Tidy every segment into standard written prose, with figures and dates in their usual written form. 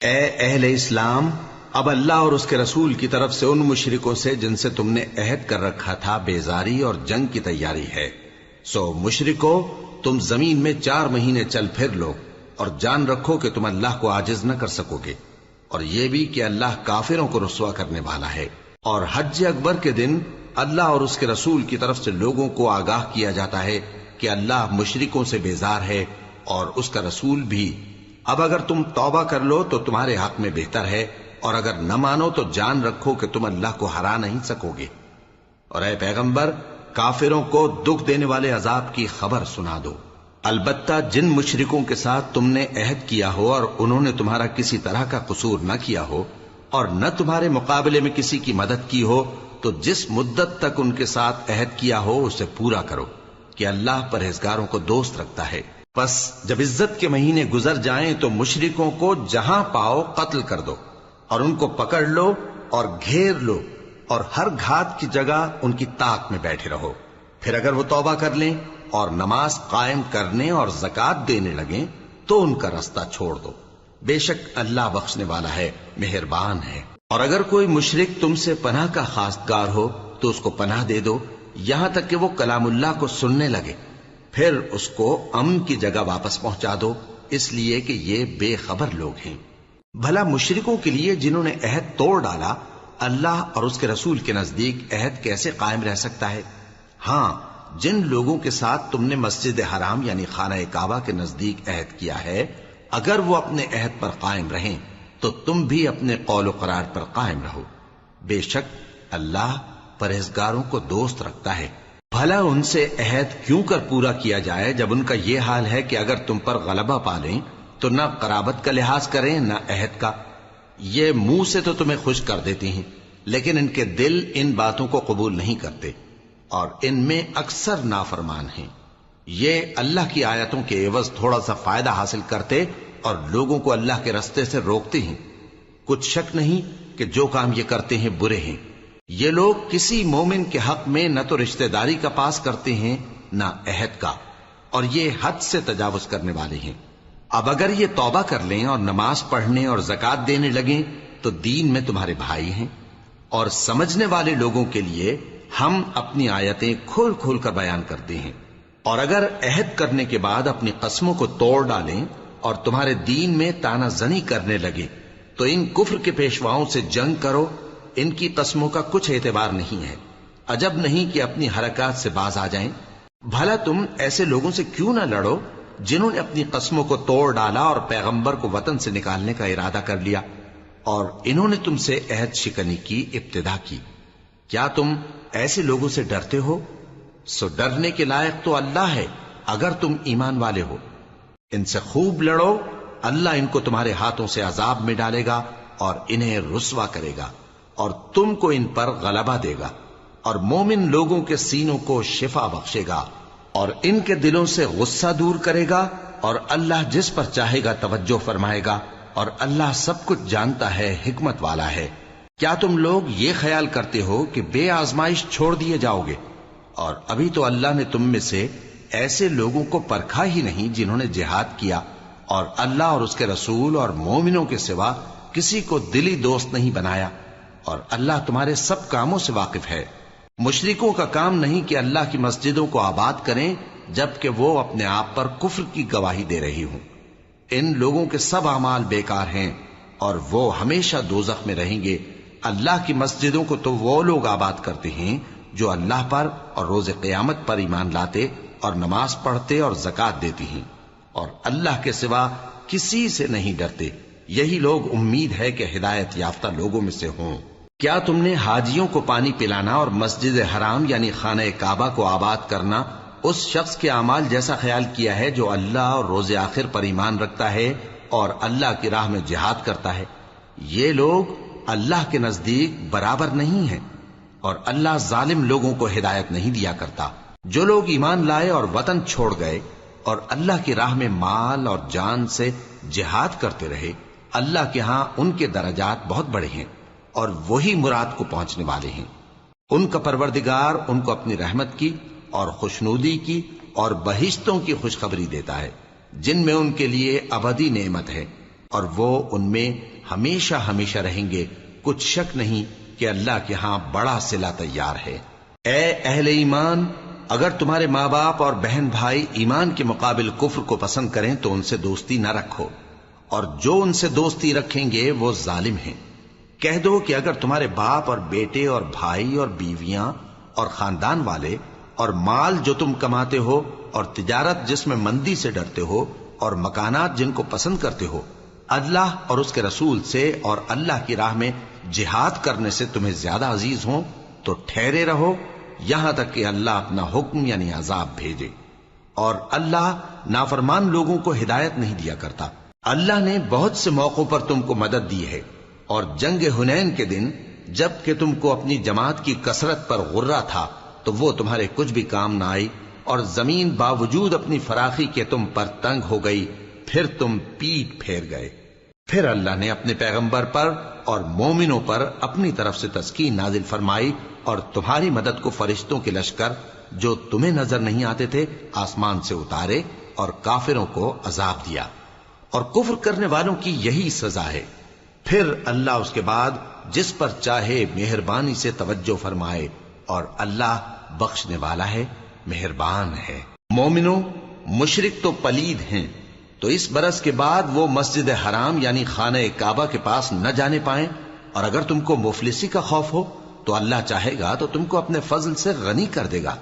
اے اہل اسلام، اب اللہ اور اس کے رسول کی طرف سے ان مشرکوں سے جن سے تم نے عہد کر رکھا تھا بیزاری اور جنگ کی تیاری ہے۔ سو مشرکو، تم زمین میں 4 مہینے چل پھر لو اور جان رکھو کہ تم اللہ کو عاجز نہ کر سکو گے، اور یہ بھی کہ اللہ کافروں کو رسوا کرنے والا ہے۔ اور حج اکبر کے دن اللہ اور اس کے رسول کی طرف سے لوگوں کو آگاہ کیا جاتا ہے کہ اللہ مشرکوں سے بیزار ہے اور اس کا رسول بھی۔ اب اگر تم توبہ کر لو تو تمہارے حق میں بہتر ہے، اور اگر نہ مانو تو جان رکھو کہ تم اللہ کو ہرا نہیں سکو گے۔ اور اے پیغمبر، کافروں کو دکھ دینے والے عذاب کی خبر سنا دو۔ البتہ جن مشرکوں کے ساتھ تم نے عہد کیا ہو اور انہوں نے تمہارا کسی طرح کا قصور نہ کیا ہو اور نہ تمہارے مقابلے میں کسی کی مدد کی ہو، تو جس مدت تک ان کے ساتھ عہد کیا ہو اسے پورا کرو، کہ اللہ پرہیزگاروں کو دوست رکھتا ہے۔ پس جب عزت کے مہینے گزر جائیں تو مشرکوں کو جہاں پاؤ قتل کر دو، اور ان کو پکڑ لو اور گھیر لو، اور ہر گھات کی جگہ ان کی طاق میں بیٹھے رہو۔ پھر اگر وہ توبہ کر لیں اور نماز قائم کرنے اور زکوٰۃ دینے لگیں تو ان کا رستہ چھوڑ دو، بے شک اللہ بخشنے والا ہے، مہربان ہے۔ اور اگر کوئی مشرک تم سے پناہ کا خواستگار ہو تو اس کو پناہ دے دو، یہاں تک کہ وہ کلام اللہ کو سننے لگے، پھر اس کو امن کی جگہ واپس پہنچا دو، اس لیے کہ یہ بے خبر لوگ ہیں۔ بھلا مشرکوں کے لیے جنہوں نے عہد توڑ ڈالا، اللہ اور اس کے رسول کے نزدیک عہد کیسے قائم رہ سکتا ہے؟ ہاں، جن لوگوں کے ساتھ تم نے مسجد حرام یعنی خانہ کعبہ کے نزدیک عہد کیا ہے، اگر وہ اپنے عہد پر قائم رہیں تو تم بھی اپنے قول و قرار پر قائم رہو، بے شک اللہ پرہیزگاروں کو دوست رکھتا ہے۔ بھلا ان سے عہد کیوں کر پورا کیا جائے جب ان کا یہ حال ہے کہ اگر تم پر غلبہ پالیں تو نہ قرابت کا لحاظ کریں نہ عہد کا۔ یہ منہ سے تو تمہیں خوش کر دیتی ہیں، لیکن ان کے دل ان باتوں کو قبول نہیں کرتے اور ان میں اکثر نافرمان ہیں۔ یہ اللہ کی آیتوں کے عوض تھوڑا سا فائدہ حاصل کرتے اور لوگوں کو اللہ کے رستے سے روکتے ہیں۔ کچھ شک نہیں کہ جو کام یہ کرتے ہیں برے ہیں۔ یہ لوگ کسی مومن کے حق میں نہ تو رشتہ داری کا پاس کرتے ہیں نہ عہد کا، اور یہ حد سے تجاوز کرنے والے ہیں۔ اب اگر یہ توبہ کر لیں اور نماز پڑھنے اور زکوٰۃ دینے لگیں تو دین میں تمہارے بھائی ہیں، اور سمجھنے والے لوگوں کے لیے ہم اپنی آیتیں کھول کھول کر بیان کرتے ہیں۔ اور اگر عہد کرنے کے بعد اپنی قسموں کو توڑ ڈالیں اور تمہارے دین میں تانا زنی کرنے لگے تو ان کفر کے پیشواؤں سے جنگ کرو، ان کی قسموں کا کچھ اعتبار نہیں ہے، عجب نہیں کہ اپنی حرکات سے باز آ جائیں۔ بھلا تم ایسے لوگوں سے کیوں نہ لڑو جنہوں نے اپنی قسموں کو توڑ ڈالا اور پیغمبر کو وطن سے نکالنے کا ارادہ کر لیا، اور انہوں نے تم سے عہد شکنی کی ابتدا کی۔ کیا تم ایسے لوگوں سے ڈرتے ہو؟ سو ڈرنے کے لائق تو اللہ ہے اگر تم ایمان والے ہو۔ ان سے خوب لڑو، اللہ ان کو تمہارے ہاتھوں سے عذاب میں ڈالے گا اور انہیں رسوا کرے گا، اور تم کو ان پر غلبہ دے گا، اور مومن لوگوں کے سینوں کو شفا بخشے گا، اور ان کے دلوں سے غصہ دور کرے گا، اور اللہ جس پر چاہے گا توجہ فرمائے گا، اور اللہ سب کچھ جانتا ہے، حکمت والا ہے۔ کیا تم لوگ یہ خیال کرتے ہو کہ بے آزمائش چھوڑ دیے جاؤ گے؟ اور ابھی تو اللہ نے تم میں سے ایسے لوگوں کو پرکھا ہی نہیں جنہوں نے جہاد کیا، اور اللہ اور اس کے رسول اور مومنوں کے سوا کسی کو دلی دوست نہیں بنایا، اور اللہ تمہارے سب کاموں سے واقف ہے۔ مشرکوں کا کام نہیں کہ اللہ کی مسجدوں کو آباد کریں جبکہ وہ اپنے آپ پر کفر کی گواہی دے رہی ہوں۔ ان لوگوں کے سب اعمال بیکار ہیں اور وہ ہمیشہ دوزخ میں رہیں گے۔ اللہ کی مسجدوں کو تو وہ لوگ آباد کرتے ہیں جو اللہ پر اور روز قیامت پر ایمان لاتے اور نماز پڑھتے اور زکوٰۃ دیتی ہیں، اور اللہ کے سوا کسی سے نہیں ڈرتے۔ یہی لوگ امید ہے کہ ہدایت یافتہ لوگوں میں سے ہوں۔ کیا تم نے حاجیوں کو پانی پلانا اور مسجد حرام یعنی خانہ کعبہ کو آباد کرنا اس شخص کے اعمال جیسا خیال کیا ہے جو اللہ اور روز آخر پر ایمان رکھتا ہے اور اللہ کی راہ میں جہاد کرتا ہے؟ یہ لوگ اللہ کے نزدیک برابر نہیں ہیں، اور اللہ ظالم لوگوں کو ہدایت نہیں دیا کرتا۔ جو لوگ ایمان لائے اور وطن چھوڑ گئے اور اللہ کی راہ میں مال اور جان سے جہاد کرتے رہے، اللہ کے ہاں ان کے درجات بہت بڑے ہیں اور وہی مراد کو پہنچنے والے ہیں۔ ان کا پروردگار ان کو اپنی رحمت کی اور خوشنودی کی اور بہشتوں کی خوشخبری دیتا ہے جن میں ان کے لیے ابدی نعمت ہے، اور وہ ان میں ہمیشہ ہمیشہ رہیں گے، کچھ شک نہیں کہ اللہ کے ہاں بڑا صلہ تیار ہے۔ اے اہل ایمان، اگر تمہارے ماں باپ اور بہن بھائی ایمان کے مقابل کفر کو پسند کریں تو ان سے دوستی نہ رکھو، اور جو ان سے دوستی رکھیں گے وہ ظالم ہیں۔ کہہ دو کہ اگر تمہارے باپ اور بیٹے اور بھائی اور بیویاں اور خاندان والے اور مال جو تم کماتے ہو اور تجارت جس میں مندی سے ڈرتے ہو اور مکانات جن کو پسند کرتے ہو، اللہ اور اس کے رسول سے اور اللہ کی راہ میں جہاد کرنے سے تمہیں زیادہ عزیز ہوں تو ٹھہرے رہو یہاں تک کہ اللہ اپنا حکم یعنی عذاب بھیجے، اور اللہ نافرمان لوگوں کو ہدایت نہیں دیا کرتا۔ اللہ نے بہت سے موقعوں پر تم کو مدد دی ہے، اور جنگ حنین کے دن جب کہ تم کو اپنی جماعت کی کثرت پر غرہ تھا تو وہ تمہارے کچھ بھی کام نہ آئی، اور زمین باوجود اپنی فراخی کے تم پر تنگ ہو گئی، پھر تم پیٹ پھیر گئے۔ پھر اللہ نے اپنے پیغمبر پر اور مومنوں پر اپنی طرف سے تسکین نازل فرمائی، اور تمہاری مدد کو فرشتوں کے لشکر جو تمہیں نظر نہیں آتے تھے آسمان سے اتارے، اور کافروں کو عذاب دیا، اور کفر کرنے والوں کی یہی سزا ہے۔ پھر اللہ اس کے بعد جس پر چاہے مہربانی سے توجہ فرمائے، اور اللہ بخشنے والا ہے، مہربان ہے۔ مومنوں، مشرک تو پلید ہیں، تو اس برس کے بعد وہ مسجد حرام یعنی خانہ کعبہ کے پاس نہ جانے پائیں، اور اگر تم کو مفلسی کا خوف ہو تو اللہ چاہے گا تو تم کو اپنے فضل سے غنی کر دے گا،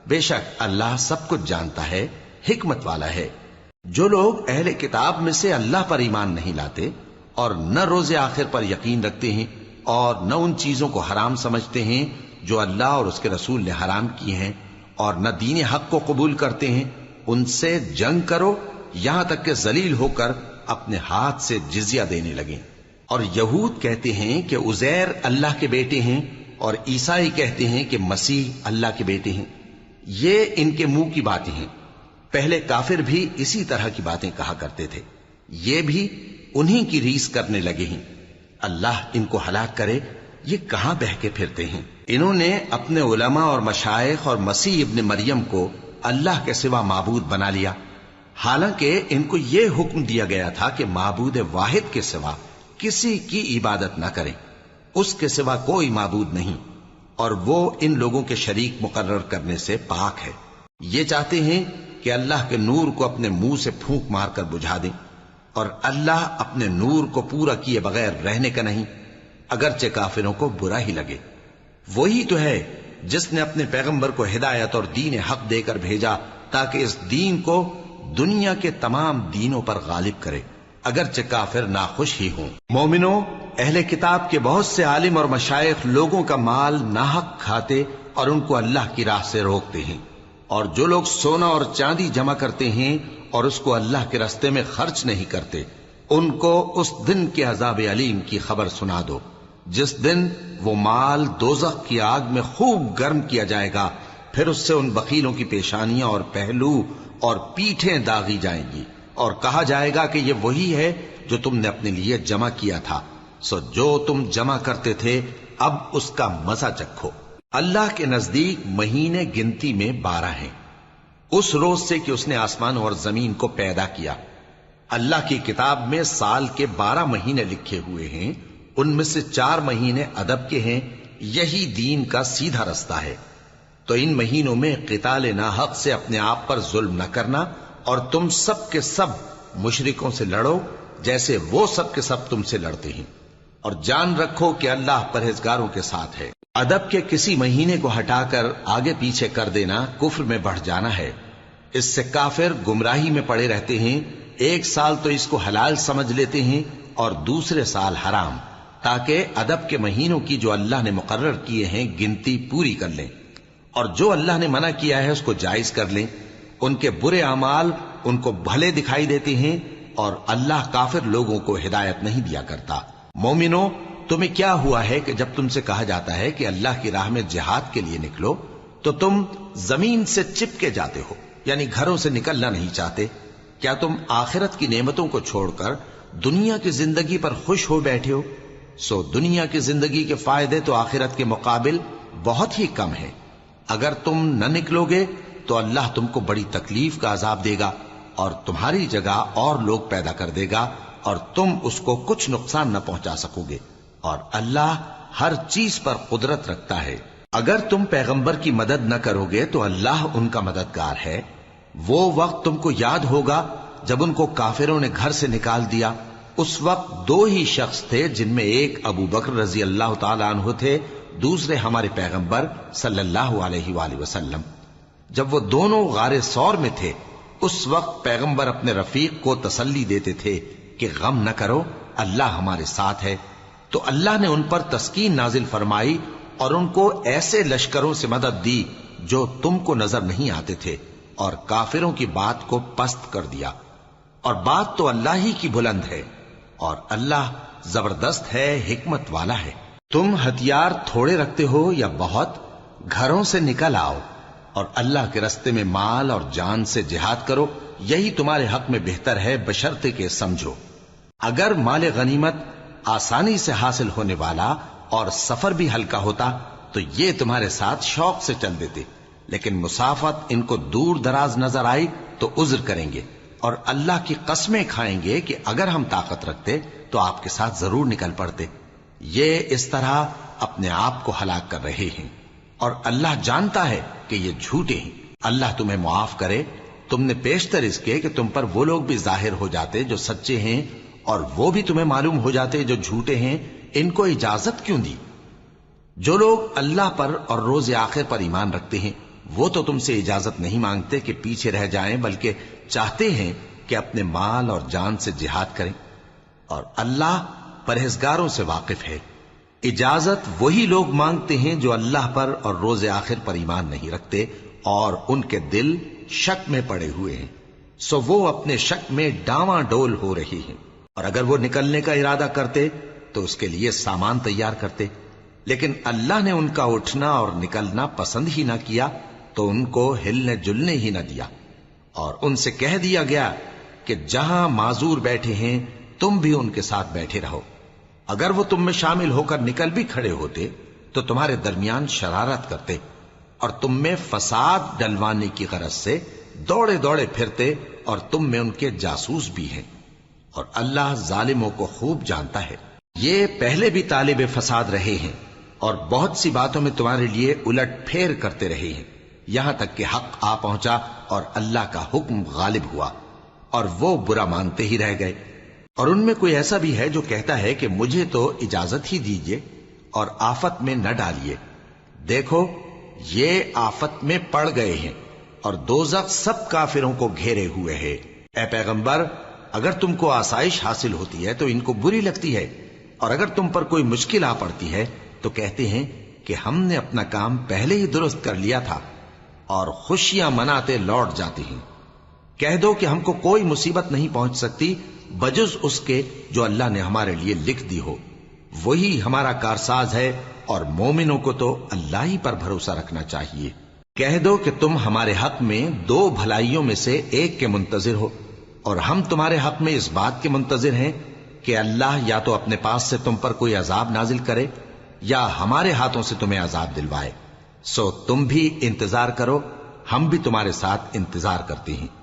بے شک اللہ سب کچھ جانتا ہے، حکمت والا ہے۔ جو لوگ اہل کتاب میں سے اللہ پر ایمان نہیں لاتے اور نہ روز آخر پر یقین رکھتے ہیں اور نہ ان چیزوں کو حرام سمجھتے ہیں جو اللہ اور اس کے رسول نے حرام کی ہیں، اور نہ دین حق کو قبول کرتے ہیں، ان سے جنگ کرو یہاں تک کہ ذلیل ہو کر اپنے ہاتھ سے جزیہ دینے لگیں۔ اور یہود کہتے ہیں کہ عزیر اللہ کے بیٹے ہیں، اور عیسائی کہتے ہیں کہ مسیح اللہ کے بیٹے ہیں۔ یہ ان کے منہ کی باتیں ہیں، پہلے کافر بھی اسی طرح کی باتیں کہا کرتے تھے، یہ بھی انہی کی ریس کرنے لگے ہیں۔ اللہ ان کو ہلاک کرے، یہ کہاں بہہ کے پھرتے ہیں۔ انہوں نے اپنے علماء اور مشائخ اور مسیح ابن مریم کو اللہ کے سوا معبود بنا لیا، حالانکہ ان کو یہ حکم دیا گیا تھا کہ معبود واحد کے سوا کسی کی عبادت نہ کریں، اس کے سوا کوئی معبود نہیں، اور وہ ان لوگوں کے شریک مقرر کرنے سے پاک ہے۔ یہ چاہتے ہیں کہ اللہ کے نور کو اپنے منہ سے پھونک مار کر بجھا دیں، اور اللہ اپنے نور کو پورا کیے بغیر رہنے کا نہیں، اگرچہ کافروں کو برا ہی لگے۔ وہی تو ہے جس نے اپنے پیغمبر کو ہدایت اور دین حق دے کر بھیجا تاکہ اس دین کو دنیا کے تمام دینوں پر غالب کرے، اگرچہ کافر ناخوش ہی ہوں۔ مومنوں، اہل کتاب کے بہت سے عالم اور مشائخ لوگوں کا مال ناحق کھاتے اور ان کو اللہ کی راہ سے روکتے ہیں، اور جو لوگ سونا اور چاندی جمع کرتے ہیں اور اس کو اللہ کے راستے میں خرچ نہیں کرتے، ان کو اس دن کے عذاب علیم کی خبر سنا دو، جس دن وہ مال دوزخ کی آگ میں خوب گرم کیا جائے گا، پھر اس سے ان بخیلوں کی پیشانیاں اور پہلو اور پیٹھیں داغی جائیں گی، اور کہا جائے گا کہ یہ وہی ہے جو تم نے اپنے لیے جمع کیا تھا، سو جو تم جمع کرتے تھے اب اس کا مزہ چکھو۔ اللہ کے نزدیک مہینے گنتی میں 12 ہیں، اس روز سے کہ اس نے آسمان اور زمین کو پیدا کیا۔ اللہ کی کتاب میں سال کے 12 مہینے لکھے ہوئے ہیں، ان میں سے 4 مہینے ادب کے ہیں، یہی دین کا سیدھا رستہ ہے۔ تو ان مہینوں میں قتال ناحق سے اپنے آپ پر ظلم نہ کرنا، اور تم سب کے سب مشرکوں سے لڑو جیسے وہ سب کے سب تم سے لڑتے ہیں، اور جان رکھو کہ اللہ پرہیزگاروں کے ساتھ ہے۔ ادب کے کسی مہینے کو ہٹا کر آگے پیچھے کر دینا کفر میں بڑھ جانا ہے، اس سے کافر گمراہی میں پڑے رہتے ہیں۔ ایک سال تو اس کو حلال سمجھ لیتے ہیں اور دوسرے سال حرام، تاکہ ادب کے مہینوں کی جو اللہ نے مقرر کیے ہیں گنتی پوری کر لیں، اور جو اللہ نے منع کیا ہے اس کو جائز کر لیں۔ ان کے برے اعمال ان کو بھلے دکھائی دیتے ہیں، اور اللہ کافر لوگوں کو ہدایت نہیں دیا کرتا۔ مومنوں، تمہیں کیا ہوا ہے کہ جب تم سے کہا جاتا ہے کہ اللہ کی راہ میں جہاد کے لیے نکلو تو تم زمین سے چپکے جاتے ہو، یعنی گھروں سے نکلنا نہیں چاہتے؟ کیا تم آخرت کی نعمتوں کو چھوڑ کر دنیا کی زندگی پر خوش ہو بیٹھے ہو؟ سو دنیا کی زندگی کے فائدے تو آخرت کے مقابل بہت ہی کم ہیں۔ اگر تم نہ نکلو گے تو اللہ تم کو بڑی تکلیف کا عذاب دے گا، اور تمہاری جگہ اور لوگ پیدا کر دے گا، اور تم اس کو کچھ نقصان نہ پہنچا سکو گے، اور اللہ ہر چیز پر قدرت رکھتا ہے۔ اگر تم پیغمبر کی مدد نہ کرو گے تو اللہ ان کا مددگار ہے۔ وہ وقت تم کو یاد ہوگا جب ان کو کافروں نے گھر سے نکال دیا۔ اس وقت دو ہی شخص تھے، جن میں ایک ابو بکر رضی اللہ تعالی عنہ تھے، دوسرے ہمارے پیغمبر صلی اللہ علیہ وآلہ وسلم۔ جب وہ دونوں غار ثور میں تھے، اس وقت پیغمبر اپنے رفیق کو تسلی دیتے تھے کہ غم نہ کرو، اللہ ہمارے ساتھ ہے۔ تو اللہ نے ان پر تسکین نازل فرمائی اور ان کو ایسے لشکروں سے مدد دی جو تم کو نظر نہیں آتے تھے، اور کافروں کی بات کو پست کر دیا۔ اور بات تو اللہ ہی کی بلند ہے، اور اللہ زبردست ہے، حکمت والا ہے۔ تم ہتھیار تھوڑے رکھتے ہو یا بہت، گھروں سے نکل آؤ اور اللہ کے رستے میں مال اور جان سے جہاد کرو، یہی تمہارے حق میں بہتر ہے، بشرطے کہ سمجھو۔ اگر مال غنیمت آسانی سے حاصل ہونے والا اور سفر بھی ہلکا ہوتا تو یہ تمہارے ساتھ شوق سے چل دیتے، لیکن مسافت ان کو دور دراز نظر آئی تو عذر کریں گے، اور اللہ کی قسمیں کھائیں گے کہ اگر ہم طاقت رکھتے تو آپ کے ساتھ ضرور نکل پڑتے۔ یہ اس طرح اپنے آپ کو ہلاک کر رہے ہیں، اور اللہ جانتا ہے کہ یہ جھوٹے ہیں۔ اللہ تمہیں معاف کرے، تم نے پیشتر اس کے کہ تم پر وہ لوگ بھی ظاہر ہو جاتے جو سچے ہیں، اور وہ بھی تمہیں معلوم ہو جاتے جو جھوٹے ہیں۔ ان کو اجازت کیوں دی؟ جو لوگ اللہ پر اور روز آخر پر ایمان رکھتے ہیں وہ تو تم سے اجازت نہیں مانگتے کہ پیچھے رہ جائیں، بلکہ چاہتے ہیں کہ اپنے مال اور جان سے جہاد کریں، اور اللہ پرہیزگاروں سے واقف ہے۔ اجازت وہی لوگ مانگتے ہیں جو اللہ پر اور روز آخر پر ایمان نہیں رکھتے اور ان کے دل شک میں پڑے ہوئے ہیں، سو وہ اپنے شک میں ڈاواں ڈول ہو رہی ہیں۔ اور اگر وہ نکلنے کا ارادہ کرتے تو اس کے لیے سامان تیار کرتے، لیکن اللہ نے ان کا اٹھنا اور نکلنا پسند ہی نہ کیا تو ان کو ہلنے جلنے ہی نہ دیا، اور ان سے کہہ دیا گیا کہ جہاں معذور بیٹھے ہیں تم بھی ان کے ساتھ بیٹھے رہو۔ اگر وہ تم میں شامل ہو کر نکل بھی کھڑے ہوتے تو تمہارے درمیان شرارت کرتے اور تم میں فساد ڈلوانے کی غرض سے دوڑے دوڑے پھرتے، اور تم میں ان کے جاسوس بھی ہیں، اور اللہ ظالموں کو خوب جانتا ہے۔ یہ پہلے بھی طالب فساد رہے ہیں اور بہت سی باتوں میں تمہارے لیے الٹ پھیر کرتے رہے ہیں، یہاں تک کہ حق آ پہنچا اور اللہ کا حکم غالب ہوا، اور وہ برا مانتے ہی رہ گئے۔ اور ان میں کوئی ایسا بھی ہے جو کہتا ہے کہ مجھے تو اجازت ہی دیجیے اور آفت میں نہ ڈالیے۔ دیکھو یہ آفت میں پڑ گئے ہیں اور دوزخ سب کافروں کو گھیرے ہوئے ہے۔ اے پیغمبر، اگر تم کو آسائش حاصل ہوتی ہے تو ان کو بری لگتی ہے، اور اگر تم پر کوئی مشکل آ پڑتی ہے تو کہتے ہیں کہ ہم نے اپنا کام پہلے ہی درست کر لیا تھا، اور خوشیاں مناتے لوٹ جاتے ہیں۔ کہہ دو کہ ہم کو کوئی مصیبت نہیں پہنچ سکتی بجز اس کے جو اللہ نے ہمارے لیے لکھ دی ہو، وہی ہمارا کارساز ہے، اور مومنوں کو تو اللہ ہی پر بھروسہ رکھنا چاہیے۔ کہہ دو کہ تم ہمارے حق میں دو بھلائیوں میں سے ایک کے منتظر ہو، اور ہم تمہارے حق میں اس بات کے منتظر ہیں کہ اللہ یا تو اپنے پاس سے تم پر کوئی عذاب نازل کرے یا ہمارے ہاتھوں سے تمہیں عذاب دلوائے، سو تم بھی انتظار کرو، ہم بھی تمہارے ساتھ انتظار کرتے ہیں۔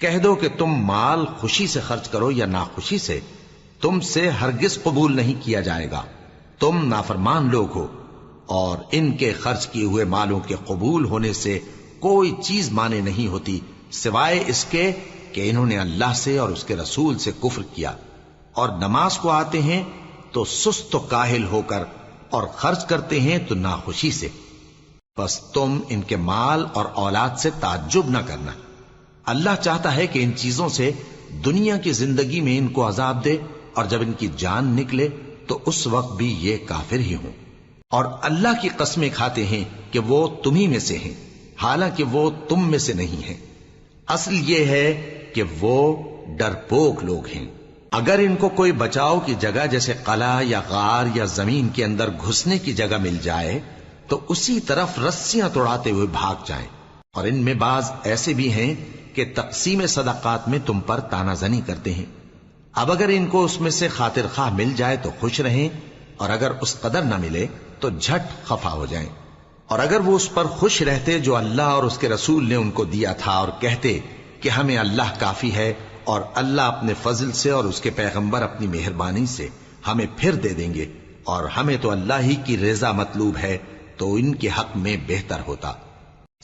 کہہ دو کہ تم مال خوشی سے خرچ کرو یا ناخوشی سے، تم سے ہرگز قبول نہیں کیا جائے گا، تم نافرمان لوگ ہو، اور ان کے خرچ کیے ہوئے مالوں کے قبول ہونے سے کوئی چیز مانے نہیں ہوتی سوائے اس کے کہ انہوں نے اللہ سے اور اس کے رسول سے کفر کیا، اور نماز کو آتے ہیں تو سست و کاہل ہو کر، اور خرچ کرتے ہیں تو ناخوشی سے۔ بس تم ان کے مال اور اولاد سے تعجب نہ کرنا، اللہ چاہتا ہے کہ ان چیزوں سے دنیا کی زندگی میں ان کو عذاب دے، اور جب ان کی جان نکلے تو اس وقت بھی یہ کافر ہی ہوں، اور اللہ کی قسمیں کھاتے ہیں کہ وہ تمہیں میں سے ہیں، حالانکہ وہ تم میں سے نہیں ہیں۔ اصل یہ ہے کہ وہ ڈرپوک لوگ ہیں۔ اگر ان کو کوئی بچاؤ کی جگہ جیسے قلعہ یا غار یا زمین کے اندر گھسنے کی جگہ مل جائے تو اسی طرف رسیاں توڑاتے ہوئے بھاگ جائیں، اور ان میں بعض ایسے بھی ہیں کہ تقسیم صدقات میں تم پر تانا زنی کرتے ہیں۔ اب اگر ان کو اس میں سے خاطر خواہ مل جائے تو خوش رہیں، اور اگر اس قدر نہ ملے تو جھٹ خفا ہو جائیں۔ اور اگر وہ اس پر خوش رہتے جو اللہ اور اس کے رسول نے ان کو دیا تھا، اور کہتے کہ ہمیں اللہ کافی ہے اور اللہ اپنے فضل سے اور اس کے پیغمبر اپنی مہربانی سے ہمیں پھر دے دیں گے، اور ہمیں تو اللہ ہی کی رضا مطلوب ہے، تو ان کے حق میں بہتر ہوتا۔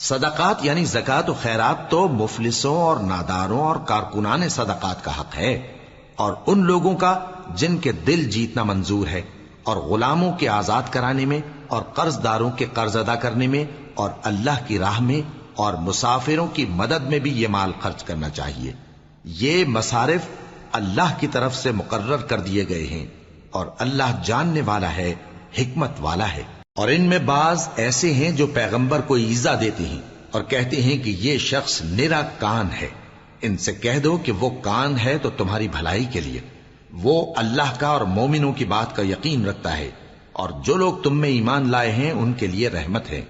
صدقات یعنی زکوٰۃ و خیرات تو مفلسوں اور ناداروں اور کارکنان صدقات کا حق ہے، اور ان لوگوں کا جن کے دل جیتنا منظور ہے، اور غلاموں کے آزاد کرانے میں، اور قرض داروں کے قرض ادا کرنے میں، اور اللہ کی راہ میں، اور مسافروں کی مدد میں بھی یہ مال خرچ کرنا چاہیے۔ یہ مصارف اللہ کی طرف سے مقرر کر دیے گئے ہیں، اور اللہ جاننے والا ہے، حکمت والا ہے۔ اور ان میں بعض ایسے ہیں جو پیغمبر کو ایذا دیتے ہیں اور کہتے ہیں کہ یہ شخص نرا کان ہے۔ ان سے کہہ دو کہ وہ کان ہے تو تمہاری بھلائی کے لیے، وہ اللہ کا اور مومنوں کی بات کا یقین رکھتا ہے، اور جو لوگ تم میں ایمان لائے ہیں ان کے لیے رحمت ہے،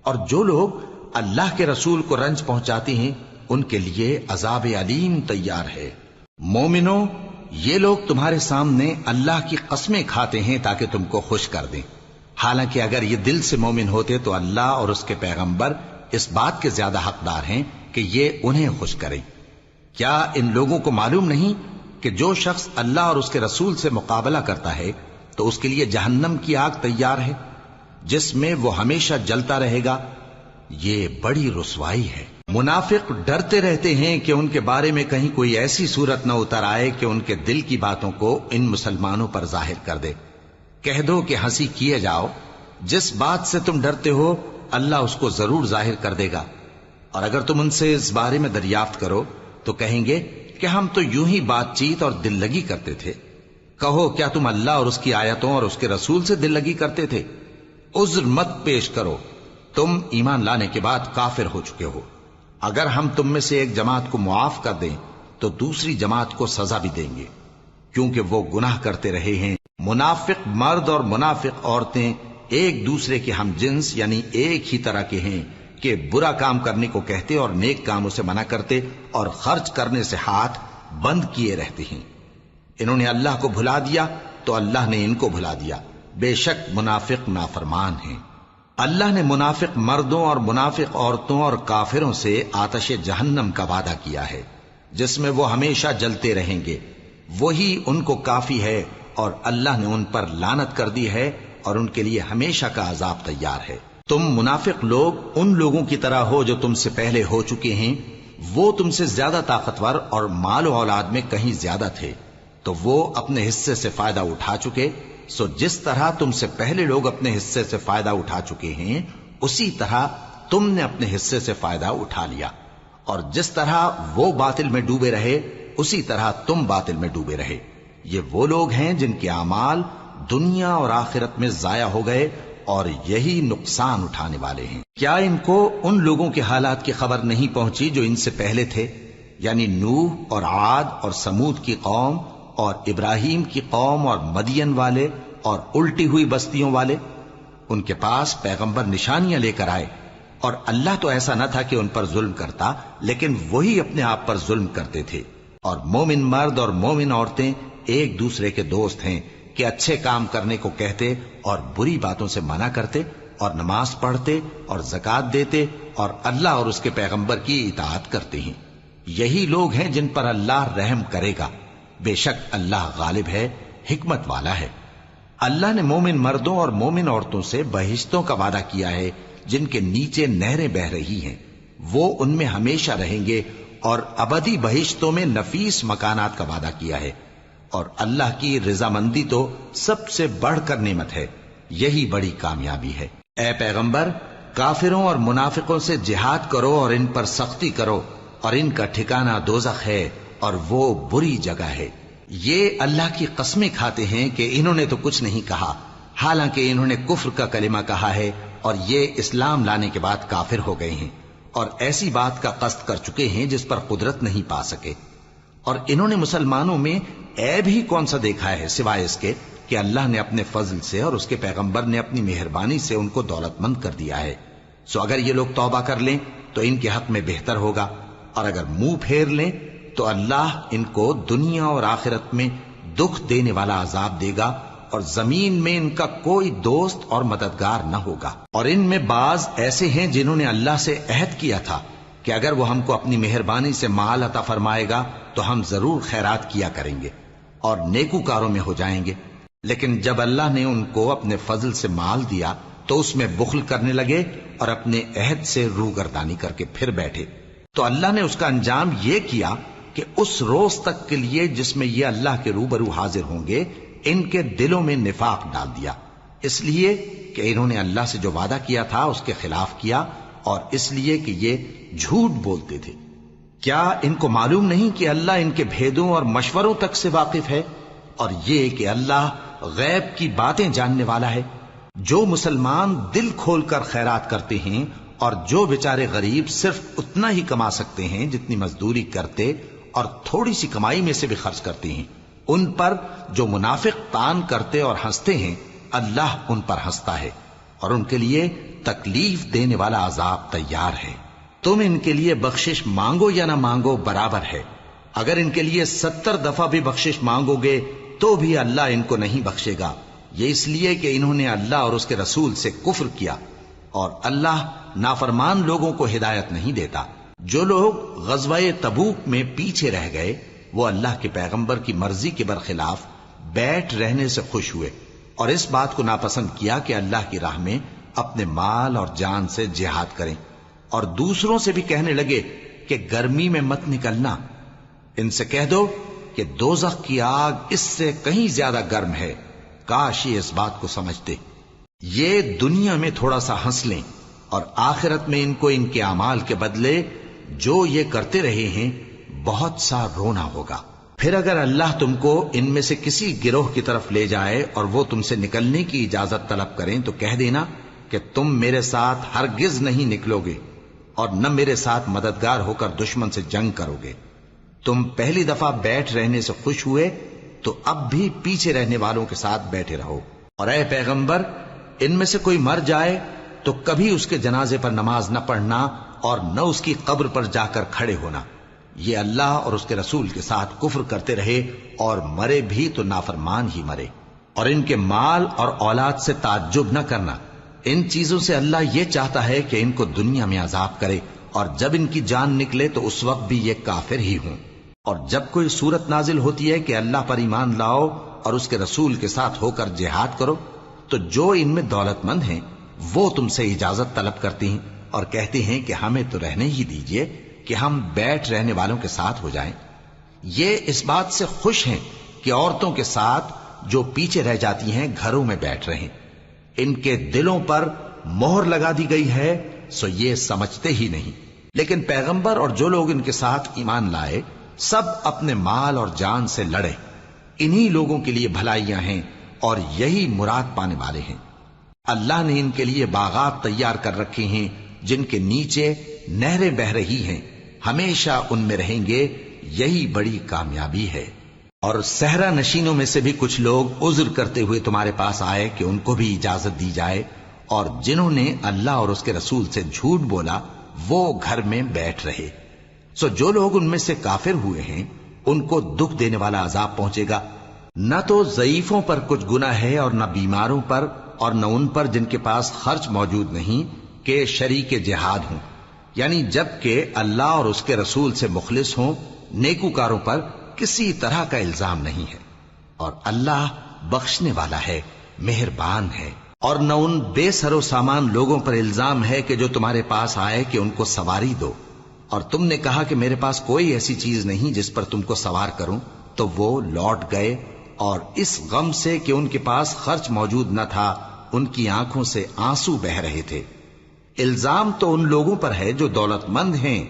اور جو لوگ اللہ کے رسول کو رنج پہنچاتے ہیں ان کے لیے عذاب علیم تیار ہے۔ مومنوں، یہ لوگ تمہارے سامنے اللہ کی قسمیں کھاتے ہیں تاکہ تم کو خوش کر دیں، حالانکہ اگر یہ دل سے مومن ہوتے تو اللہ اور اس کے پیغمبر اس بات کے زیادہ حقدار ہیں کہ یہ انہیں خوش کرے۔ کیا ان لوگوں کو معلوم نہیں کہ جو شخص اللہ اور اس کے رسول سے مقابلہ کرتا ہے تو اس کے لیے جہنم کی آگ تیار ہے جس میں وہ ہمیشہ جلتا رہے گا؟ یہ بڑی رسوائی ہے۔ منافق ڈرتے رہتے ہیں کہ ان کے بارے میں کہیں کوئی ایسی صورت نہ اتر آئے کہ ان کے دل کی باتوں کو ان مسلمانوں پر ظاہر کر دے۔ کہہ دو کہ ہنسی کیے جاؤ، جس بات سے تم ڈرتے ہو اللہ اس کو ضرور ظاہر کر دے گا، اور اگر تم ان سے اس بارے میں دریافت کرو تو کہیں گے کہ ہم تو یوں ہی بات چیت اور دل لگی کرتے تھے۔ کہو کیا تم اللہ اور اس کی آیتوں اور اس کے رسول سے دل لگی کرتے تھے؟ عذر مت پیش کرو، تم ایمان لانے کے بعد کافر ہو چکے ہو۔ اگر ہم تم میں سے ایک جماعت کو معاف کر دیں تو دوسری جماعت کو سزا بھی دیں گے، کیونکہ وہ گناہ کرتے رہے ہیں۔ منافق مرد اور منافق عورتیں ایک دوسرے کے ہم جنس یعنی ایک ہی طرح کے ہیں کہ برا کام کرنے کو کہتے اور نیک کاموں سے منع کرتے اور خرچ کرنے سے ہاتھ بند کیے رہتے ہیں۔ انہوں نے اللہ کو بھلا دیا تو اللہ نے ان کو بھلا دیا، بے شک منافق نافرمان ہیں۔ اللہ نے منافق مردوں اور منافق عورتوں اور کافروں سے آتش جہنم کا وعدہ کیا ہے جس میں وہ ہمیشہ جلتے رہیں گے، وہی ان کو کافی ہے، اور اللہ نے ان پر لعنت کر دی ہے اور ان کے لیے ہمیشہ کا عذاب تیار ہے۔ تم منافق لوگ ان لوگوں کی طرح ہو جو تم سے پہلے ہو چکے ہیں، وہ تم سے زیادہ طاقتور اور مال و اولاد میں کہیں زیادہ تھے، تو وہ اپنے حصے سے فائدہ اٹھا چکے، سو جس طرح تم سے پہلے لوگ اپنے حصے سے فائدہ اٹھا چکے ہیں اسی طرح تم نے اپنے حصے سے فائدہ اٹھا لیا، اور جس طرح وہ باطل میں ڈوبے رہے اسی طرح تم باطل میں ڈوبے رہے۔ یہ وہ لوگ ہیں جن کے اعمال دنیا اور آخرت میں ضائع ہو گئے اور یہی نقصان اٹھانے والے ہیں۔ کیا ان کو ان لوگوں کے حالات کی خبر نہیں پہنچی جو ان سے پہلے تھے، یعنی نوح اور عاد اور سمود کی قوم اور ابراہیم کی قوم اور مدین والے اور الٹی ہوئی بستیوں والے؟ ان کے پاس پیغمبر نشانیاں لے کر آئے، اور اللہ تو ایسا نہ تھا کہ ان پر ظلم کرتا، لیکن وہی اپنے آپ پر ظلم کرتے تھے۔ اور مومن مرد اور مومن عورتیں ایک دوسرے کے دوست ہیں کہ اچھے کام کرنے کو کہتے اور بری باتوں سے منع کرتے، اور نماز پڑھتے اور زکوٰۃ دیتے اور اللہ اور اس کے پیغمبر کی اطاعت کرتے ہیں۔ یہی لوگ ہیں جن پر اللہ رحم کرے گا، بے شک اللہ غالب ہے، حکمت والا ہے۔ اللہ نے مومن مردوں اور مومن عورتوں سے بہشتوں کا وعدہ کیا ہے جن کے نیچے نہریں بہ رہی ہیں، وہ ان میں ہمیشہ رہیں گے، اور ابدی بہشتوں میں نفیس مکانات کا وعدہ کیا ہے۔ اور اللہ کی رضامندی تو سب سے بڑھ کر نعمت ہے، یہی بڑی کامیابی ہے۔ اے پیغمبر، کافروں اور منافقوں سے جہاد کرو اور ان پر سختی کرو، اور ان کا ٹھکانہ دوزخ ہے اور وہ بری جگہ ہے۔ یہ اللہ کی قسمیں کھاتے ہیں کہ انہوں نے تو کچھ نہیں کہا، حالانکہ انہوں نے کفر کا کلمہ کہا ہے اور یہ اسلام لانے کے بعد کافر ہو گئے ہیں، اور ایسی بات کا قصد کر چکے ہیں جس پر قدرت نہیں پا سکے۔ اور انہوں نے مسلمانوں میں عیب ہی کون سا دیکھا ہے سوائے اس کے کہ اللہ نے اپنے فضل سے اور اس کے پیغمبر نے اپنی مہربانی سے ان کو دولت مند کر دیا ہے۔ سو اگر یہ لوگ توبہ کر لیں تو ان کے حق میں بہتر ہوگا، اور اگر منہ پھیر لیں تو اللہ ان کو دنیا اور آخرت میں دکھ دینے والا عذاب دے گا، اور زمین میں ان کا کوئی دوست اور مددگار نہ ہوگا۔ اور ان میں بعض ایسے ہیں جنہوں نے اللہ سے عہد کیا تھا کہ اگر وہ ہم کو اپنی مہربانی سے مال عطا فرمائے گا تو ہم ضرور خیرات کیا کریں گے اور نیکوکاروں میں ہو جائیں گے۔ لیکن جب اللہ نے ان کو اپنے فضل سے مال دیا تو اس میں بخل کرنے لگے اور اپنے عہد سے روگردانی کر کے پھر بیٹھے، تو اللہ نے اس کا انجام یہ کیا کہ اس روز تک کے لیے جس میں یہ اللہ کے روبرو حاضر ہوں گے ان کے دلوں میں نفاق ڈال دیا، اس لیے کہ انہوں نے اللہ سے جو وعدہ کیا تھا اس کے خلاف کیا، اور اس لیے کہ یہ جھوٹ بولتے تھے۔ کیا ان کو معلوم نہیں کہ اللہ ان کے بھیدوں اور مشوروں تک سے واقف ہے، اور یہ کہ اللہ غیب کی باتیں جاننے والا ہے؟ جو مسلمان دل کھول کر خیرات کرتے ہیں اور جو بیچارے غریب صرف اتنا ہی کما سکتے ہیں جتنی مزدوری کرتے اور تھوڑی سی کمائی میں سے بھی خرچ کرتے ہیں، ان پر جو منافق تان کرتے اور ہنستے ہیں اللہ ان پر ہنستا ہے اور ان کے لیے تکلیف دینے والا عذاب تیار ہے۔ تم ان کے لیے بخشش مانگو یا نہ مانگو برابر ہے، اگر ان کے لیے 70 دفعہ بھی بخشش مانگو گے تو بھی اللہ ان کو نہیں بخشے گا، یہ اس لیے کہ انہوں نے اللہ اور اس کے رسول سے کفر کیا، اور اللہ نافرمان لوگوں کو ہدایت نہیں دیتا۔ جو لوگ غزوہ تبوک میں پیچھے رہ گئے وہ اللہ کے پیغمبر کی مرضی کے برخلاف بیٹھ رہنے سے خوش ہوئے اور اس بات کو ناپسند کیا کہ اللہ کی راہ میں اپنے مال اور جان سے جہاد کریں، اور دوسروں سے بھی کہنے لگے کہ گرمی میں مت نکلنا، ان سے کہہ دو کہ دوزخ کی آگ اس سے کہیں زیادہ گرم ہے، کاش یہ اس بات کو سمجھتے۔ یہ دنیا میں تھوڑا سا ہنس لیں اور آخرت میں ان کو ان کے اعمال کے بدلے جو یہ کرتے رہے ہیں بہت سا رونا ہوگا۔ پھر اگر اللہ تم کو ان میں سے کسی گروہ کی طرف لے جائے اور وہ تم سے نکلنے کی اجازت طلب کریں تو کہہ دینا کہ تم میرے ساتھ ہرگز نہیں نکلو گے اور نہ میرے ساتھ مددگار ہو کر دشمن سے جنگ کرو گے۔ تم پہلی دفعہ بیٹھ رہنے سے خوش ہوئے تو اب بھی پیچھے رہنے والوں کے ساتھ بیٹھے رہو، اور اے پیغمبر ان میں سے کوئی مر جائے تو کبھی اس کے جنازے پر نماز نہ پڑھنا اور نہ اس کی قبر پر جا کر کھڑے ہونا، یہ اللہ اور اس کے رسول کے ساتھ کفر کرتے رہے اور مرے بھی تو نافرمان ہی مرے۔ اور ان کے مال اور اولاد سے تعجب نہ کرنا، ان چیزوں سے اللہ یہ چاہتا ہے کہ ان کو دنیا میں عذاب کرے اور جب ان کی جان نکلے تو اس وقت بھی یہ کافر ہی ہوں۔ اور جب کوئی صورت نازل ہوتی ہے کہ اللہ پر ایمان لاؤ اور اس کے رسول کے ساتھ ہو کر جہاد کرو تو جو ان میں دولت مند ہیں وہ تم سے اجازت طلب کرتے ہیں اور کہتے ہیں کہ ہمیں تو رہنے ہی دیجئے کہ ہم بیٹھ رہنے والوں کے ساتھ ہو جائیں۔ یہ اس بات سے خوش ہیں کہ عورتوں کے ساتھ جو پیچھے رہ جاتی ہیں گھروں میں بیٹھ رہیں، ان کے دلوں پر مہر لگا دی گئی ہے سو یہ سمجھتے ہی نہیں۔ لیکن پیغمبر اور جو لوگ ان کے ساتھ ایمان لائے سب اپنے مال اور جان سے لڑے، انہی لوگوں کے لیے بھلائیاں ہیں اور یہی مراد پانے والے ہیں۔ اللہ نے ان کے لیے باغات تیار کر رکھے ہیں جن کے نیچے نہریں بہ رہی ہیں، ہمیشہ ان میں رہیں گے، یہی بڑی کامیابی ہے۔ اور صحرا نشینوں میں سے بھی کچھ لوگ عذر کرتے ہوئے تمہارے پاس آئے کہ ان کو بھی اجازت دی جائے، اور جنہوں نے اللہ اور اس کے رسول سے جھوٹ بولا وہ گھر میں بیٹھ رہے۔ سو جو لوگ ان میں سے کافر ہوئے ہیں ان کو دکھ دینے والا عذاب پہنچے گا، نہ تو ضعیفوں پر کچھ گناہ ہے اور نہ بیماروں پر اور نہ ان پر جن کے پاس خرچ موجود نہیں کہ شریک جہاد ہوں، یعنی جب کہ اللہ اور اس کے رسول سے مخلص ہوں، نیکوکاروں پر کسی طرح کا الزام نہیں ہے، اور اللہ بخشنے والا ہے، مہربان ہے۔ اور نہ ان بے سر و سامان لوگوں پر الزام ہے کہ جو تمہارے پاس آئے کہ ان کو سواری دو، اور تم نے کہا کہ میرے پاس کوئی ایسی چیز نہیں جس پر تم کو سوار کروں، تو وہ لوٹ گئے، اور اس غم سے کہ ان کے پاس خرچ موجود نہ تھا ان کی آنکھوں سے آنسو بہ رہے تھے۔ الزام تو ان لوگوں پر ہے جو دولت مند ہیں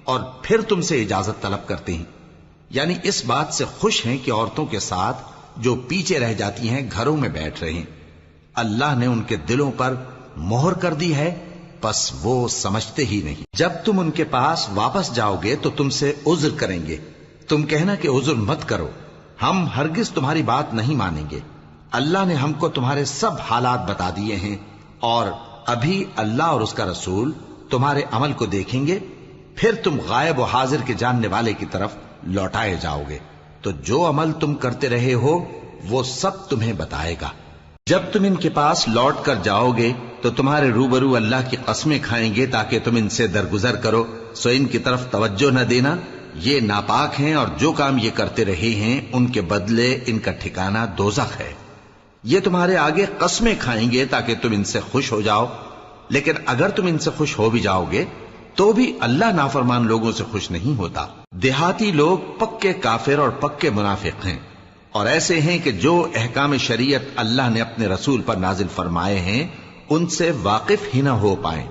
اور پھر تم سے اجازت طلب کرتے ہیں، یعنی اس بات سے خوش ہیں کہ عورتوں کے ساتھ جو پیچھے رہ جاتی ہیں گھروں میں بیٹھ رہے ہیں۔ اللہ نے ان کے دلوں پر مہر کر دی ہے بس وہ سمجھتے ہی نہیں۔ جب تم ان کے پاس واپس جاؤ گے تو تم سے عذر کریں گے، تم کہنا کہ عذر مت کرو، ہم ہرگز تمہاری بات نہیں مانیں گے۔ اللہ نے ہم کو تمہارے سب حالات بتا دیے ہیں، اور ابھی اللہ اور اس کا رسول تمہارے عمل کو دیکھیں گے، پھر تم غائب و حاضر کے جاننے والے کی طرف لوٹائے جاؤ گے، تو جو عمل تم کرتے رہے ہو وہ سب تمہیں بتائے گا۔ جب تم ان کے پاس لوٹ کر جاؤ گے تو تمہارے روبرو اللہ کی قسمیں کھائیں گے تاکہ تم ان سے درگزر کرو، سو ان کی طرف توجہ نہ دینا یہ ناپاک ہیں اور جو کام یہ کرتے رہے ہیں ان کے بدلے ان کا ٹھکانہ دوزخ ہے۔ یہ تمہارے آگے قسمیں کھائیں گے تاکہ تم ان سے خوش ہو جاؤ، لیکن اگر تم ان سے خوش ہو بھی جاؤ گے تو بھی اللہ نافرمان لوگوں سے خوش نہیں ہوتا۔ دیہاتی لوگ پکے کافر اور پکے منافق ہیں، اور ایسے ہیں کہ جو احکام شریعت اللہ نے اپنے رسول پر نازل فرمائے ہیں ان سے واقف ہی نہ ہو پائیں،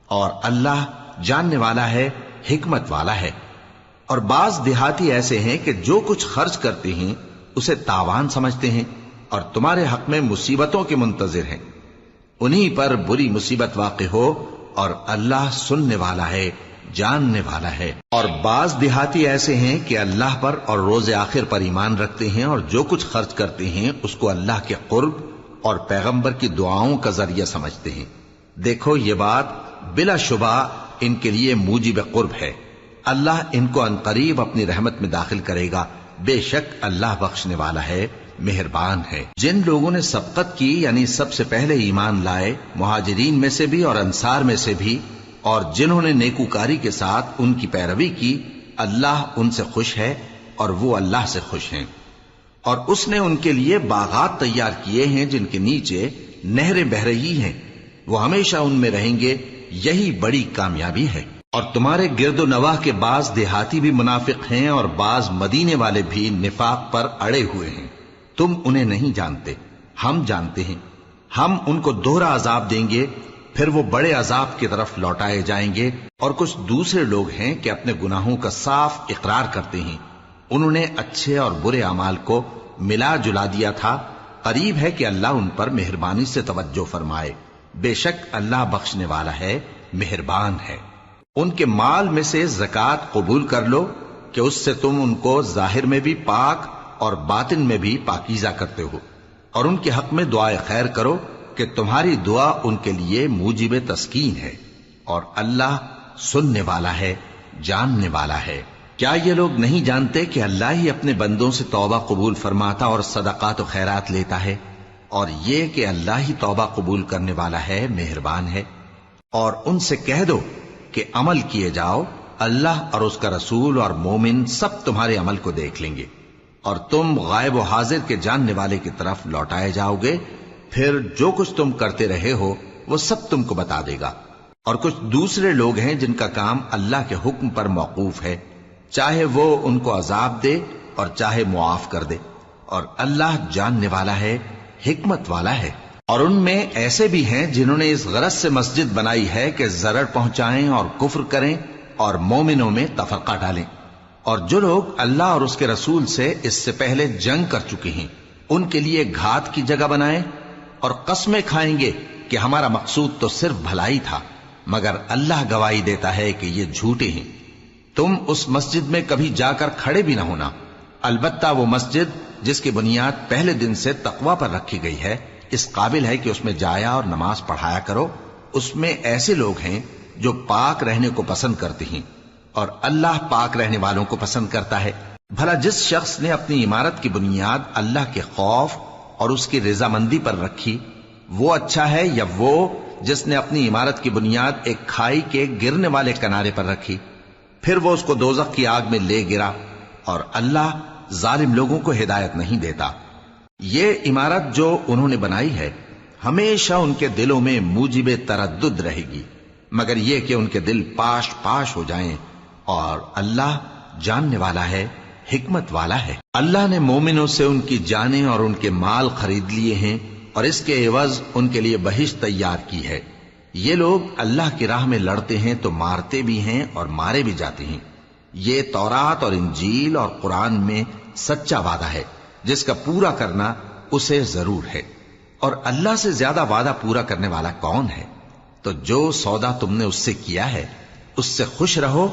اور اللہ جاننے والا ہے، حکمت والا ہے۔ اور بعض دیہاتی ایسے ہیں کہ جو کچھ خرچ کرتے ہیں اسے تاوان سمجھتے ہیں اور تمہارے حق میں مصیبتوں کے منتظر ہیں، انہی پر بری مصیبت واقع ہو، اور اللہ سننے والا ہے، جاننے والا ہے۔ اور بعض دیہاتی ایسے ہیں کہ اللہ پر اور روز آخر پر ایمان رکھتے ہیں، اور جو کچھ خرچ کرتے ہیں اس کو اللہ کے قرب اور پیغمبر کی دعاؤں کا ذریعہ سمجھتے ہیں۔ دیکھو یہ بات بلا شبہ ان کے لیے موجب قرب ہے، اللہ ان کو عنقریب اپنی رحمت میں داخل کرے گا، بے شک اللہ بخشنے والا ہے، مہربان ہے۔ جن لوگوں نے سبقت کی یعنی سب سے پہلے ایمان لائے، مہاجرین میں سے بھی اور انصار میں سے بھی، اور جنہوں نے نیکوکاری کے ساتھ ان کی پیروی کی، اللہ ان سے خوش ہے اور وہ اللہ سے خوش ہیں۔ اور اس نے ان کے لیے باغات تیار کیے ہیں جن کے نیچے نہریں بہہ رہی ہیں، وہ ہمیشہ ان میں رہیں گے، یہی بڑی کامیابی ہے۔ اور تمہارے گرد و نواح کے بعض دیہاتی بھی منافق ہیں اور بعض مدینے والے بھی نفاق پر اڑے ہوئے ہیں، تم انہیں نہیں جانتے، ہم جانتے ہیں۔ ہم ان کو دوہرا عذاب دیں گے، پھر وہ بڑے عذاب کی طرف لوٹائے جائیں گے۔ اور کچھ دوسرے لوگ ہیں کہ اپنے گناہوں کا صاف اقرار کرتے ہیں، انہوں نے اچھے اور برے اعمال کو ملا جلا دیا تھا، قریب ہے کہ اللہ ان پر مہربانی سے توجہ فرمائے، بے شک اللہ بخشنے والا ہے، مہربان ہے۔ ان کے مال میں سے زکوٰۃ قبول کر لو کہ اس سے تم ان کو ظاہر میں بھی پاک اور باطن میں بھی پاکیزہ کرتے ہو، اور ان کے حق میں دعائے خیر کرو کہ تمہاری دعا ان کے لیے موجب تسکین ہے، اور اللہ سننے والا ہے، جاننے والا ہے۔ کیا یہ لوگ نہیں جانتے کہ اللہ ہی اپنے بندوں سے توبہ قبول فرماتا اور صدقات و خیرات لیتا ہے، اور یہ کہ اللہ ہی توبہ قبول کرنے والا ہے، مہربان ہے۔ اور ان سے کہہ دو کہ عمل کیے جاؤ، اللہ اور اس کا رسول اور مومن سب تمہارے عمل کو دیکھ لیں گے، اور تم غائب و حاضر کے جاننے والے کی طرف لوٹائے جاؤ گے، پھر جو کچھ تم کرتے رہے ہو وہ سب تم کو بتا دے گا۔ اور کچھ دوسرے لوگ ہیں جن کا کام اللہ کے حکم پر موقوف ہے، چاہے وہ ان کو عذاب دے اور چاہے معاف کر دے، اور اللہ جاننے والا ہے، حکمت والا ہے۔ اور ان میں ایسے بھی ہیں جنہوں نے اس غرض سے مسجد بنائی ہے کہ ضرر پہنچائیں اور کفر کریں اور مومنوں میں تفرقہ ڈالیں، اور جو لوگ اللہ اور اس کے رسول سے اس سے پہلے جنگ کر چکے ہیں ان کے لیے گھات کی جگہ بنائیں، اور قسمیں کھائیں گے کہ ہمارا مقصود تو صرف بھلائی تھا، مگر اللہ گواہی دیتا ہے کہ یہ جھوٹے ہیں۔ تم اس مسجد میں کبھی جا کر کھڑے بھی نہ ہونا، البتہ وہ مسجد جس کی بنیاد پہلے دن سے تقوی پر رکھی گئی ہے اس قابل ہے کہ اس میں جایا اور نماز پڑھایا کرو۔ اس میں ایسے لوگ ہیں جو پاک رہنے کو پسند کرتے ہیں، اور اللہ پاک رہنے والوں کو پسند کرتا ہے۔ بھلا جس شخص نے اپنی عمارت کی بنیاد اللہ کے خوف اور اس کی رضامندی پر رکھی، وہ اچھا ہے یا وہ جس نے اپنی عمارت کی بنیاد ایک کھائی کے گرنے والے کنارے پر رکھی، پھر وہ اس کو دوزخ کی آگ میں لے گرا، اور اللہ ظالم لوگوں کو ہدایت نہیں دیتا۔ یہ عمارت جو انہوں نے بنائی ہے ہمیشہ ان کے دلوں میں موجب تردد رہے گی، مگر یہ کہ ان کے دل پاش پاش ہو جائیں، اور اللہ جاننے والا ہے، حکمت والا ہے۔ اللہ نے مومنوں سے ان کی جانیں اور ان کے مال خرید لیے ہیں، اور اس کے عوض ان کے لیے بہشت تیار کی ہے۔ یہ لوگ اللہ کی راہ میں لڑتے ہیں تو مارتے بھی ہیں اور مارے بھی جاتے ہیں۔ یہ تورات اور انجیل اور قرآن میں سچا وعدہ ہے جس کا پورا کرنا اسے ضرور ہے، اور اللہ سے زیادہ وعدہ پورا کرنے والا کون ہے؟ تو جو سودا تم نے اس سے کیا ہے اس سے خوش رہو،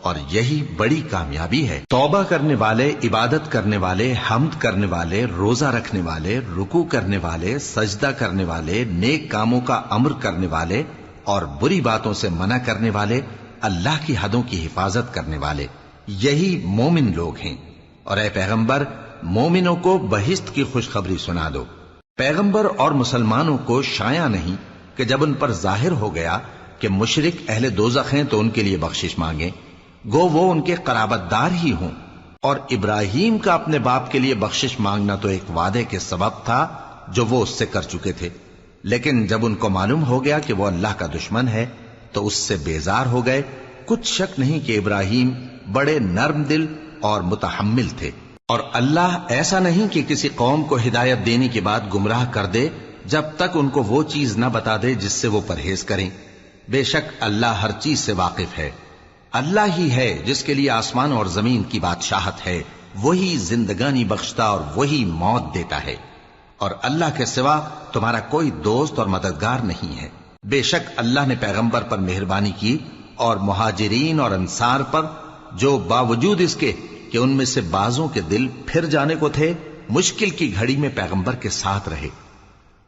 اور یہی بڑی کامیابی ہے۔ توبہ کرنے والے، عبادت کرنے والے، حمد کرنے والے، روزہ رکھنے والے، رکوع کرنے والے، سجدہ کرنے والے، نیک کاموں کا امر کرنے والے اور بری باتوں سے منع کرنے والے، اللہ کی حدوں کی حفاظت کرنے والے، یہی مومن لوگ ہیں۔ اور اے پیغمبر، مومنوں کو بہشت کی خوشخبری سنا دو۔ پیغمبر اور مسلمانوں کو شایع نہیں کہ جب ان پر ظاہر ہو گیا کہ مشرک اہل دوزخ ہیں تو ان کے لیے بخشش مانگیں، گو وہ ان کے قرابت دار ہی ہوں۔ اور ابراہیم کا اپنے باپ کے لیے بخشش مانگنا تو ایک وعدے کے سبب تھا جو وہ اس سے کر چکے تھے، لیکن جب ان کو معلوم ہو گیا کہ وہ اللہ کا دشمن ہے تو اس سے بیزار ہو گئے۔ کچھ شک نہیں کہ ابراہیم بڑے نرم دل اور متحمل تھے، اور اللہ ایسا نہیں کہ کسی قوم کو ہدایت دینے کے بعد گمراہ کر دے جب تک ان کو وہ چیز نہ بتا دے جس سے وہ پرہیز کریں۔ بے شک اللہ ہر چیز سے واقف ہے۔ اللہ ہی ہے جس کے لیے آسمان اور زمین کی بادشاہت ہے، وہی زندگانی بخشتا اور وہی موت دیتا ہے، اور اللہ کے سوا تمہارا کوئی دوست اور مددگار نہیں ہے۔ بے شک اللہ نے پیغمبر پر مہربانی کی اور مہاجرین اور انصار پر، جو باوجود اس کے کہ ان میں سے بعضوں کے دل پھر جانے کو تھے، مشکل کی گھڑی میں پیغمبر کے ساتھ رہے۔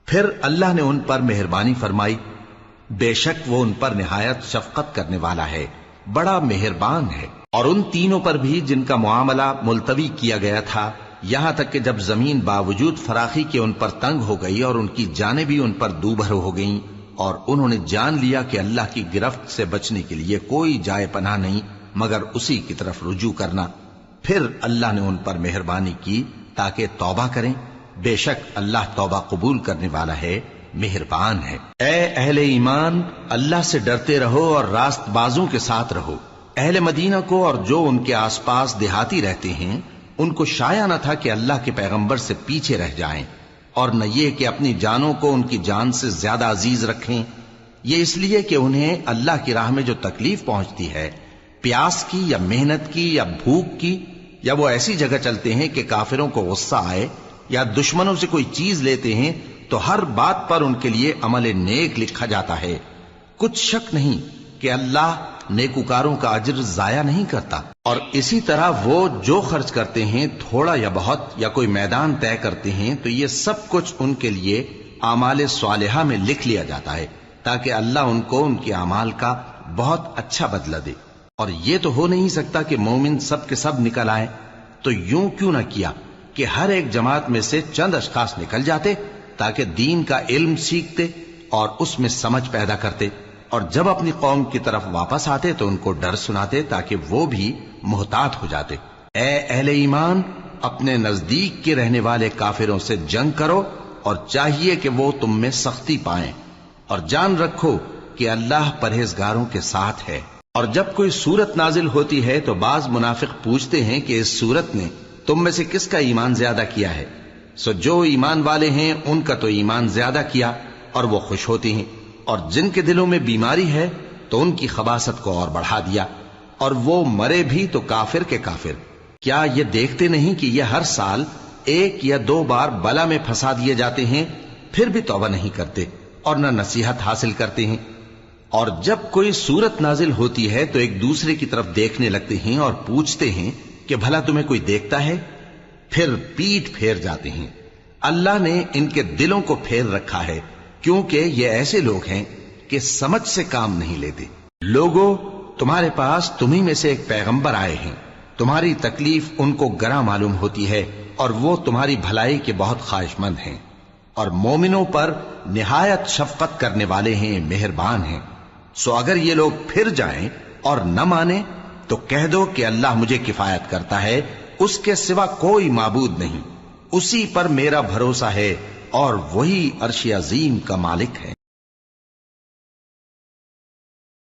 پھر اللہ نے ان پر مہربانی فرمائی، بے شک وہ ان پر نہایت شفقت کرنے والا ہے، بڑا مہربان ہے۔ اور ان تینوں پر بھی جن کا معاملہ ملتوی کیا گیا تھا، یہاں تک کہ جب زمین باوجود فراخی کے ان پر تنگ ہو گئی اور ان کی جانیں بھی ان پر دوبھر ہو گئیں، اور انہوں نے جان لیا کہ اللہ کی گرفت سے بچنے کے لیے کوئی جائے پناہ نہیں مگر اسی کی طرف رجوع کرنا، پھر اللہ نے ان پر مہربانی کی تاکہ توبہ کریں۔ بے شک اللہ توبہ قبول کرنے والا ہے، مہربان ہے۔ اے اہل ایمان، اللہ سے ڈرتے رہو اور راست بازوں کے ساتھ رہو۔ اہل مدینہ کو اور جو ان کے آس پاس دیہاتی رہتے ہیں، ان کو شایع نہ تھا کہ اللہ کے پیغمبر سے پیچھے رہ جائیں، اور نہ یہ کہ اپنی جانوں کو ان کی جان سے زیادہ عزیز رکھیں۔ یہ اس لیے کہ انہیں اللہ کی راہ میں جو تکلیف پہنچتی ہے، پیاس کی یا محنت کی یا بھوک کی، یا وہ ایسی جگہ چلتے ہیں کہ کافروں کو غصہ آئے، یا دشمنوں سے کوئی چیز لیتے ہیں، تو ہر بات پر ان کے لیے عمل نیک لکھا جاتا ہے۔ کچھ شک نہیں کہ اللہ نیکوکاروں کا اجر ضائع نہیں کرتا۔ اور اسی طرح وہ جو خرچ کرتے ہیں، تھوڑا یا بہت، یا کوئی میدان طے کرتے ہیں، تو یہ سب کچھ ان کے لیے اعمال صالحہ میں لکھ لیا جاتا ہے، تاکہ اللہ ان کو ان کے اعمال کا بہت اچھا بدلہ دے۔ اور یہ تو ہو نہیں سکتا کہ مومن سب کے سب نکل آئے، تو یوں کیوں نہ کیا کہ ہر ایک جماعت میں سے چند اشخاص نکل جاتے تاکہ دین کا علم سیکھتے اور اس میں سمجھ پیدا کرتے، اور جب اپنی قوم کی طرف واپس آتے تو ان کو ڈر سناتے تاکہ وہ بھی محتاط ہو جاتے۔ اے اہل ایمان، اپنے نزدیک کے رہنے والے کافروں سے جنگ کرو، اور چاہیے کہ وہ تم میں سختی پائیں، اور جان رکھو کہ اللہ پرہیزگاروں کے ساتھ ہے۔ اور جب کوئی سورت نازل ہوتی ہے تو بعض منافق پوچھتے ہیں کہ اس سورت نے تم میں سے کس کا ایمان زیادہ کیا ہے؟ سو جو ایمان والے ہیں ان کا تو ایمان زیادہ کیا، اور وہ خوش ہوتے ہیں، اور جن کے دلوں میں بیماری ہے تو ان کی خباثت کو اور بڑھا دیا، اور وہ مرے بھی تو کافر کے کافر۔ کیا یہ دیکھتے نہیں کہ یہ ہر سال 1 یا 2 بار بلا میں پھنسا دیے جاتے ہیں، پھر بھی توبہ نہیں کرتے اور نہ نصیحت حاصل کرتے ہیں؟ اور جب کوئی سورت نازل ہوتی ہے تو ایک دوسرے کی طرف دیکھنے لگتے ہیں اور پوچھتے ہیں کہ بھلا تمہیں کوئی دیکھتا ہے؟ پھر پیٹھ پھیر جاتے ہیں۔ اللہ نے ان کے دلوں کو پھیر رکھا ہے، کیونکہ یہ ایسے لوگ ہیں کہ سمجھ سے کام نہیں لیتے۔ لوگوں، تمہارے پاس تمہیں میں سے ایک پیغمبر آئے ہیں، تمہاری تکلیف ان کو گراں معلوم ہوتی ہے، اور وہ تمہاری بھلائی کے بہت خواہش مند ہیں، اور مومنوں پر نہایت شفقت کرنے والے ہیں، مہربان ہیں۔ سو اگر یہ لوگ پھر جائیں اور نہ مانیں تو کہہ دو کہ اللہ مجھے کفایت کرتا ہے، اس کے سوا کوئی معبود نہیں، اسی پر میرا بھروسہ ہے، اور وہی عرش عظیم کا مالک ہے۔